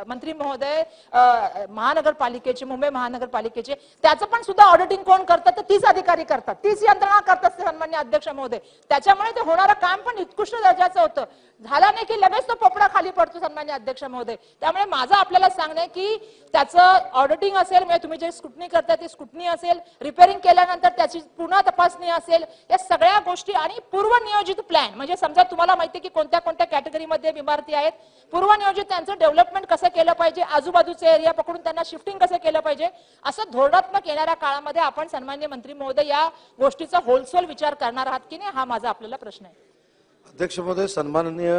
मंत्री महोदय महानगरपालिकेचे, मुंबई महानगरपालिकेचे, त्याचं पण सुद्धा ऑडिटिंग कोण करतात तर तीच अधिकारी करतात, तीच यंत्रणा करतात सन्माननीय अध्यक्ष महोदय. त्याच्यामुळे ते होणारं काम पण उत्कृष्ट दर्जाचं होतं. झाला नाही की लगेच तो पोपडा खाली पडतो सन्माननीय अध्यक्ष महोदय. त्यामुळे माझं आपल्याला सांगणं आहे की त्याचं ऑडिटिंग असेल, म्हणजे तुम्ही जे स्क्रुटनी करता ती स्क्रुटनी असेल, रिपेअरिंग केल्यानंतर त्याची पुन्हा तपासणी असेल, या सगळ्या गोष्टी आणि पूर्वनियोजित प्लॅन, म्हणजे समजा तुम्हाला माहिती आहे की कोणत्या कोणत्या कॅटेगरीमध्ये इमारती आहेत, पूर्वनियोजित त्यांचं डेव्हलपमेंट कसं केलं पाहिजे, आजूबाजूचे एरिया पकडून त्यांना शिफ्टिंग कसं केलं पाहिजे, असं धोरणात्मक येणाऱ्या काळामध्ये आपण सन्माननीय मंत्री महोदय या गोष्टीचा होलसेल विचार करणार आहात की नाही, हा माझा आपल्याला प्रश्न आहे. अध्यक्ष महोदय, सन्माननीय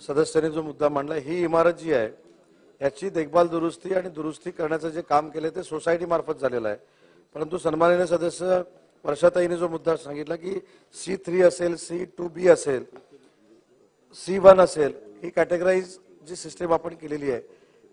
सदस्यांनी जो मुद्दा मांडला, ही इमारत जी आहे याची देखभाल दुरुस्ती आणि दुरुस्ती करण्याचं जे काम केले ते सोसायटी मार्फत झालेलं आहे. परंतु सन्माननीय सदस्य वर्षाताईने जो मुद्दा सांगितला की C3 असेल, C2B असेल, C1 असेल, ही कॅटेगराईज जी सिस्टीम आपण केलेली आहे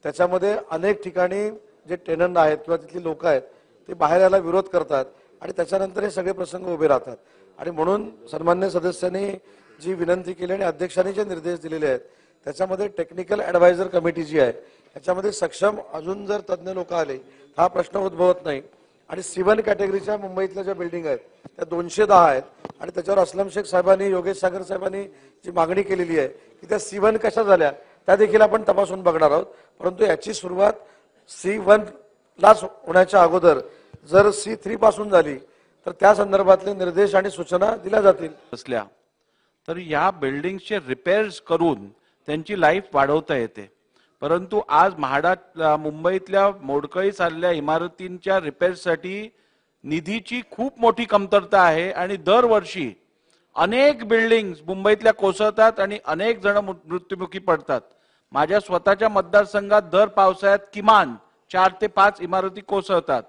त्याच्यामध्ये अनेक ठिकाणी जे टेनंट आहेत किंवा तिथली लोक आहेत ते बाहेर यायला विरोध करतात आणि त्याच्यानंतर हे सगळे प्रसंग उभे राहतात. आणि म्हणून सन्माननीय सदस्यांनी जी विनंती केली आणि अध्यक्षांनी जे निर्देश दिलेले आहेत त्याच्यामध्ये टेक्निकल ॲडवायझर कमिटी जी आहे त्याच्यामध्ये सक्षम अजून जर तज्ज्ञ लोक आले हा प्रश्न उद्भवत नाही. आणि C1 कॅटेगरीच्या मुंबईतल्या ज्या बिल्डिंग आहेत त्या 210 आहेत आणि त्याच्यावर असलम शेख साहेबांनी, योगेश सागर साहेबांनी जी मागणी केलेली आहे की त्या C1 कशा झाल्या त्या देखील आपण तपासून बघणार आहोत. परंतु याची सुरुवात C1 लाच होण्याच्या अगोदर जर C3 पासून झाली तर त्या संदर्भातले निर्देश आणि सूचना दिल्या जातील. तर या बिल्डिंगचे रिपेअर्स करून त्यांची लाईफ वाढवता येते. परंतु आज म्हाडा मुंबईतल्या मोडकळीस आलेल्या इमारतींच्या रिपेअर्ससाठी निधीची खूप मोठी कमतरता आहे आणि दरवर्षी अनेक बिल्डिंग्स मुंबईतल्या कोसळतात आणि अनेक जण मृत्युमुखी पडतात. माझ्या स्वतःच्या मतदारसंघात दर पावसाळ्यात किमान 4 ते 5 इमारती कोसळतात.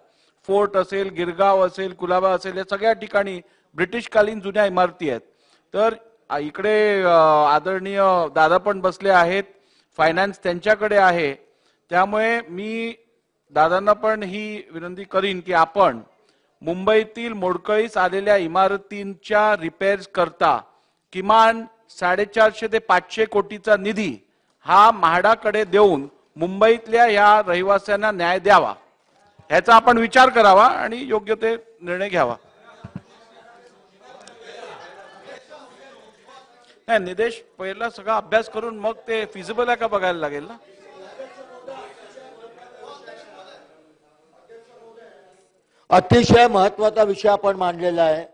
फोर्ट असेल, गिरगाव असेल, कुलाबा असेल, या सगळ्या ठिकाणी ब्रिटिशकालीन जुन्या इमारती आहेत. तर इकडे आदरणीय दादा पण बसले आहेत, फायनान्स त्यांच्याकडे आहे. त्यामुळे मी दादांना पण ही विनंती करीन की आपण मुंबईतील मोडकळीस आलेल्या इमारतींच्या रिपेअर्स करता किमान 450 ते 500 कोटीचा निधी हा म्हाडाकडे देऊन मुंबईतल्या या रहिवाशांना न्याय द्यावा, ह्याचा आपण विचार करावा आणि योग्य ते निर्णय घ्यावा. नाही, निदेश पहिला सगळा अभ्यास करून मग ते फिजिबल आहे का बघायला लागेल ना. अतिशय महत्वाचा विषय आपण मांडलेला आहे.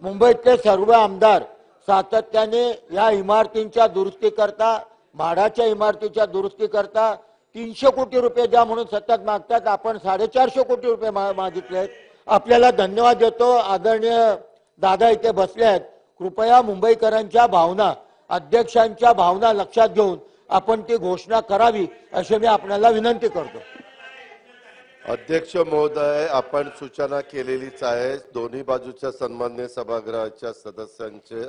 मुंबईतले सर्व आमदार सातत्याने या इमारतींच्या दुरुस्ती करता, म्हाडाच्या इमारतीच्या दुरुस्ती करता 300 कोटी रुपये द्या म्हणून सतत मागतात. आपण 450 कोटी रुपये मागितले आहेत. आपल्याला धन्यवाद देतो. आदरणीय दादा इथे बसले आहेत. कृपया मुंबईकरांच्या भावना, अध्यक्षांच्या भावना लक्षात घेऊन आपण ती घोषणा करावी अशी मी आपल्याला विनंती करतो. अध्यक्ष महोदय, आपण सूचना केलेलीच आहे. दोन्ही बाजूच्या सन्माननीय सभागृहाच्या सदस्यांचे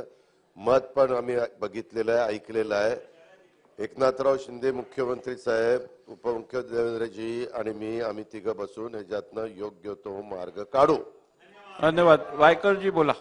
मत पण आम्ही बघितलेलं आहे, ऐकलेलं आहे. एकनाथराव शिंदे मुख्यमंत्री साहेब, उपमुख्यमंत्री देवेंद्रजी आणि मी, आम्ही तिघं बसून ह्याच्यातनं योग्य तो मार्ग काढू. धन्यवाद. वायकरजी बोला.